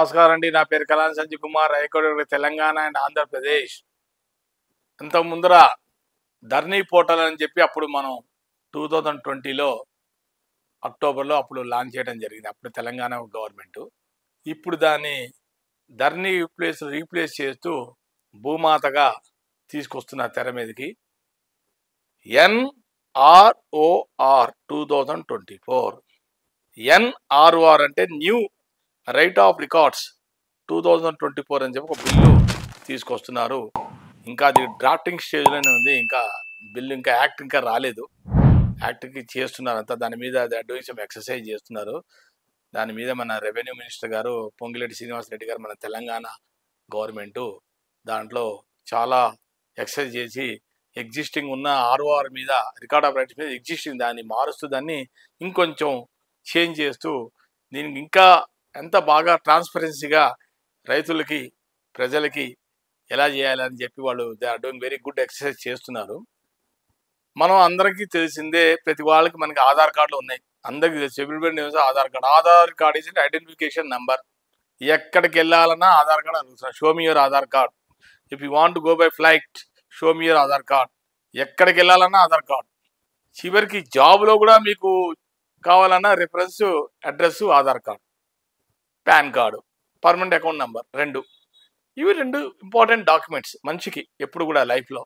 నమస్కారం అండి. నా పేరు కలాన్ సంజయ్ కుమార్. High court Telangana and Andhra Pradesh. అంత ముందర ధర్నీ పోర్టల్ అని చెప్పి అప్పుడు మనం 2020లో అక్టోబర్లో అప్పుడు లాంచ్ చేయడం జరిగింది. అప్పుడు తెలంగాణ గవర్నమెంట్. ఇప్పుడు దాన్ని ధర్నీ రీప్లేస్ చేస్తూ భూమాతగా తీసుకొస్తున్న తెర మీదకి. NROR 2024. NROR అంటే న్యూ రైట్ ఆఫ్ రికార్డ్స్ 2024 అని చెప్పి ఒక బిల్లు తీసుకొస్తున్నారు. ఇంకా అది డ్రాఫ్టింగ్ స్టేజ్లోనే ఉంది. ఇంకా బిల్లు ఇంకా యాక్ట్ ఇంకా రాలేదు. యాక్ట్కి చేస్తున్నారు అంతా. దాని మీద డూయింగ్ సమ్ ఎక్సర్సైజ్ చేస్తున్నారు. దాని మీద మన రెవెన్యూ మినిస్టర్ గారు పొంగిరెడ్డి శ్రీనివాసరెడ్డి గారు, మన తెలంగాణ గవర్నమెంటు దాంట్లో చాలా ఎక్సర్సైజ్ చేసి ఎగ్జిస్టింగ్ ఉన్న ఆర్ఓఆర్ మీద, రికార్డ్ ఆఫ్ రైట్స్ మీద ఎగ్జిస్టింగ్ దాన్ని మారుస్తూ దాన్ని ఇంకొంచెం చేంజ్ చేస్తూ దీనికి ఇంకా ఎంత బాగా ట్రాన్స్పరెన్సీగా రైతులకి, ప్రజలకి ఎలా చేయాలని చెప్పి వాళ్ళు they are doing very good exercise చేస్తున్నారు. మనం అందరికీ తెలిసిందే, ప్రతి వాళ్ళకి మనకి ఆధార్ కార్డులు ఉన్నాయి. అందరికీ తెలుసు, everybody news Aadhaar card. Aadhaar card is identification number. ఎక్కడికి వెళ్ళాలన్నా ఆధార్ కార్డు అడుగుతున్నారు. Show me your Aadhaar card. If you want go by flight, show me your Aadhaar card. ఎక్కడికి వెళ్ళాలన్నా ఆధార్ కార్డు. చివరికి జాబ్లో కూడా మీకు కావాలన్నా reference address Aadhaar card, pan card, permanent account number 2. ఇవి 2 ఇంపార్టెంట్ డాక్యుమెంట్స్ మనిషికి ఎప్పుడు కూడా లైఫ్లో.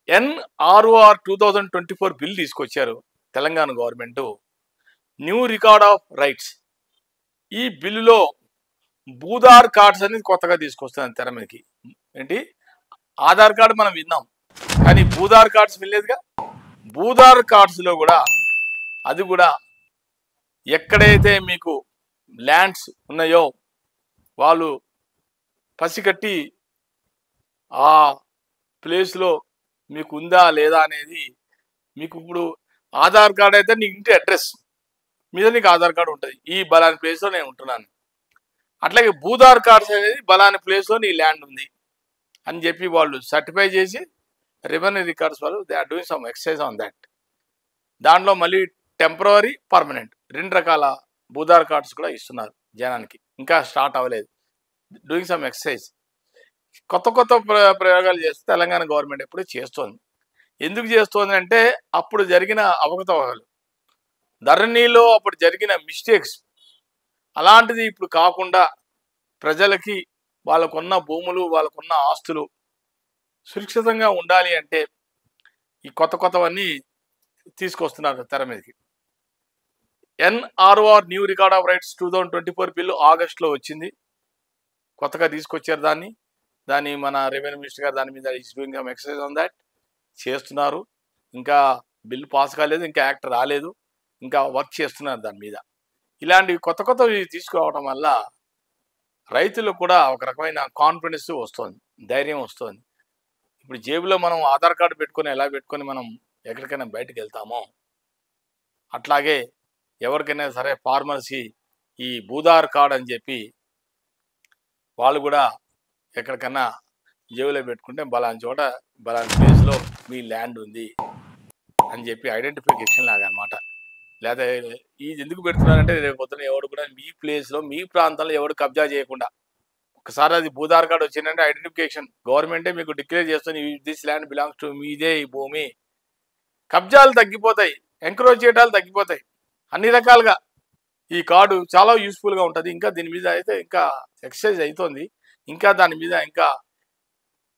NROR 2024 బిల్ తీసుకొచ్చారు Telangana government, new record of rights. ఈ బిల్లులో భూధార్ కార్డ్స్ అనేది కొత్తగా తీసుకొస్తాను తెర మీదకి. ఏంటి, ఆధార్ కార్డు మనం విన్నాం కానీ భూధార్ కార్డ్స్ వినలేదుగా. భూధార్ కార్డ్స్లో కూడా అది కూడా ఎక్కడైతే మీకు ల్యాండ్స్ ఉన్నాయో వాళ్ళు పసిగట్టి ఆ ప్లేస్లో మీకు ఉందా లేదా అనేది మీకు ఇప్పుడు ఆధార్ కార్డ్ అయితే నీ ఇంటి అడ్రస్ మీద నీకు ఆధార్ కార్డు ఉంటుంది, ఈ బలాని ప్లేస్లో నేను ఉంటున్నాను. అట్లాగే భూధార్ కార్డ్స్ అనేది బలాని ప్లేస్లో నీ ల్యాండ్ ఉంది అని చెప్పి వాళ్ళు సర్టిఫై చేసి రెవెన్యూ రికార్డ్స్ వాళ్ళు they are doing some exercise on that. దాంట్లో మళ్ళీ టెంపరరీ, పర్మనెంట్ 2 రకాల భూధార్ కార్డ్స్ కూడా ఇస్తున్నారు జనానికి. ఇంకా స్టార్ట్ అవ్వలేదు. Doing some exercise. కొత్త కొత్త ప్రయోగాలు చేస్తే తెలంగాణ గవర్నమెంట్ ఎప్పుడు చేస్తోంది. ఎందుకు చేస్తోంది అంటే అప్పుడు జరిగిన అవకతవకలు, ధరణిలో అప్పుడు జరిగిన మిస్టేక్స్, అలాంటిది ఇప్పుడు కాకుండా ప్రజలకి వాళ్ళకున్న భూములు, వాళ్ళకున్న ఆస్తులు సురక్షితంగా ఉండాలి అంటే ఈ కొత్త కొత్తవన్నీ తీసుకొస్తున్నారు తెర మీదకి. NROR new record of rights 2024 bill ఆగస్టులో వచ్చింది. కొత్తగా తీసుకొచ్చారు దాన్ని మన రెవెన్యూ మినిస్టర్ గారు దాని మీద is doing some exercise on that చేస్తున్నారు. ఇంకా బిల్లు పాస్ కాలేదు, ఇంకా యాక్ట్ రాలేదు, ఇంకా వర్క్ చేస్తున్నారు దాని మీద. ఇలాంటివి కొత్త కొత్తవి తీసుకురావడం వల్ల రైతులకు కూడా ఒక రకమైన కాన్ఫిడెన్స్ వస్తుంది, ధైర్యం వస్తుంది. ఇప్పుడు జేబులో మనం ఆధార్ కార్డు పెట్టుకొని ఎలా పెట్టుకొని మనం ఎక్కడికైనా బయటకు వెళ్తామో అట్లాగే ఎవరికైనా సరే ఫార్మర్స్కి ఈ భూధార్ కార్డ్ అని చెప్పి వాళ్ళు కూడా ఎక్కడికన్నా జేబులో పెట్టుకుంటే బలాని చోట బలాని ప్లేస్లో మీ ల్యాండ్ ఉంది అని చెప్పి ఐడెంటిఫికేషన్ లాగా అనమాట. లేదా ఇది ఎందుకు పెడుతున్నారంటే రేపు పొద్దున ఎవడు కూడా మీ ప్లేస్లో, మీ ప్రాంతంలో ఎవడు కబ్జా చేయకుండా, ఒకసారి అది భూధార్ కార్డు వచ్చిందంటే ఐడెంటిఫికేషన్ గవర్నమెంటే మీకు డిక్లేర్ చేస్తుంది, దిస్ ల్యాండ్ బిలాంగ్స్ టు మీదే ఈ భూమి. కబ్జాలు తగ్గిపోతాయి, ఎంకరేజ్ చేయడాలు తగ్గిపోతాయి. అన్ని రకాలుగా ఈ కార్డు చాలా యూస్ఫుల్గా ఉంటుంది. ఇంకా దీని మీద అయితే ఇంకా ఎక్సర్సైజ్ అవుతుంది. ఇంకా దాని మీద ఇంకా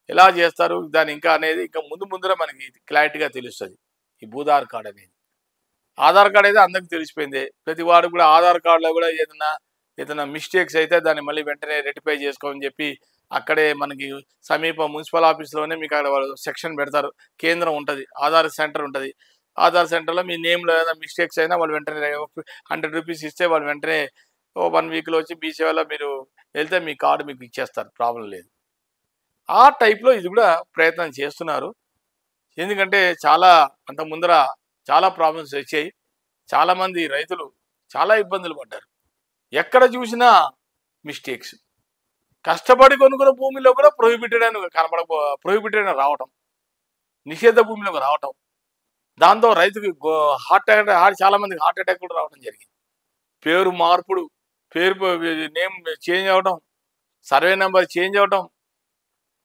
ఎలా చేస్తారు దాని ఇంకా అనేది ఇంకా ముందర మనకి క్లారిటీగా తెలుస్తుంది ఈ భూధార్ కార్డ్ అనేది. ఆధార్ కార్డ్ అయితే అందరికి తెలిసిపోయింది. ప్రతి వాడు కూడా ఆధార్ కార్డులో కూడా ఏదైనా మిస్టేక్స్ అయితే దాన్ని మళ్ళీ వెంటనే రెక్టిఫై చేసుకోమని చెప్పి అక్కడే మనకి సమీప మున్సిపల్ ఆఫీస్లోనే మీకు అక్కడ వాళ్ళు సెక్షన్ పెడతారు. కేంద్రం ఉంటుంది, ఆధార్ సెంటర్ ఉంటుంది. ఆధార్ సెంటర్లో మీ నేమ్లో ఏదైనా మిస్టేక్స్ అయినా వాళ్ళు వెంటనే 100 రూపీస్ ఇస్తే వాళ్ళు వెంటనే 1 వీక్లో వచ్చి మీ సేవలో మీరు వెళ్తే మీ కార్డు మీకు ఇచ్చేస్తారు, ప్రాబ్లం లేదు. ఆ టైప్లో ఇది కూడా ప్రయత్నం చేస్తున్నారు. ఎందుకంటే అంత ముందర చాలా ప్రాబ్లమ్స్ వచ్చాయి. చాలామంది రైతులు చాలా ఇబ్బందులు పడ్డారు. ఎక్కడ చూసినా మిస్టేక్స్. కష్టపడి కొనుక్కున్న భూమిలో కూడా ప్రొహిబిటెడ్ అని రావటం, నిషేధ భూమిలోకి రావటం, దాంతో రైతుకి చాలామందికి హార్ట్ అటాక్ కూడా రావడం జరిగింది. పేరు మార్పుడు, పేరు నేమ్ చేంజ్ అవ్వడం, సర్వే నెంబర్ చేంజ్ అవ్వడం,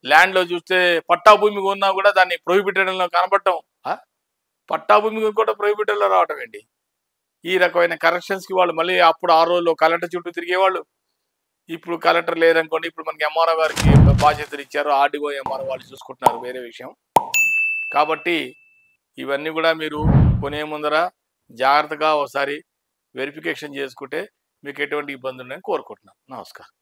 ల్యాండ్లో చూస్తే పట్టా భూమి కొన్నా కూడా దాన్ని ప్రొహిబిటెడ్లో కనబడటం, పట్టా భూమి కూడా ప్రొహిబిటెడ్లో రావటం ఏంటి? ఈ రకమైన కరెక్షన్స్కి వాళ్ళు మళ్ళీ అప్పుడు ఆ రోజుల్లో కలెక్టర్ చుట్టూ తిరిగేవాళ్ళు. ఇప్పుడు కలెక్టర్ లేదనుకోండి, ఇప్పుడు మనకి ఎంఆర్ఓ గారికి బాధ్యతలు ఇచ్చారు, ఆర్డీఓ ఎంఆర్ఓ వాళ్ళు చూసుకుంటున్నారు, వేరే విషయం. కాబట్టి ఇవన్నీ కూడా మీరు కొనే ముందర జాగ్రత్తగా ఒకసారి వెరిఫికేషన్ చేసుకుంటే మీకు ఎటువంటి ఇబ్బంది ఉండదని కోరుకుంటున్నాను. నమస్కారం.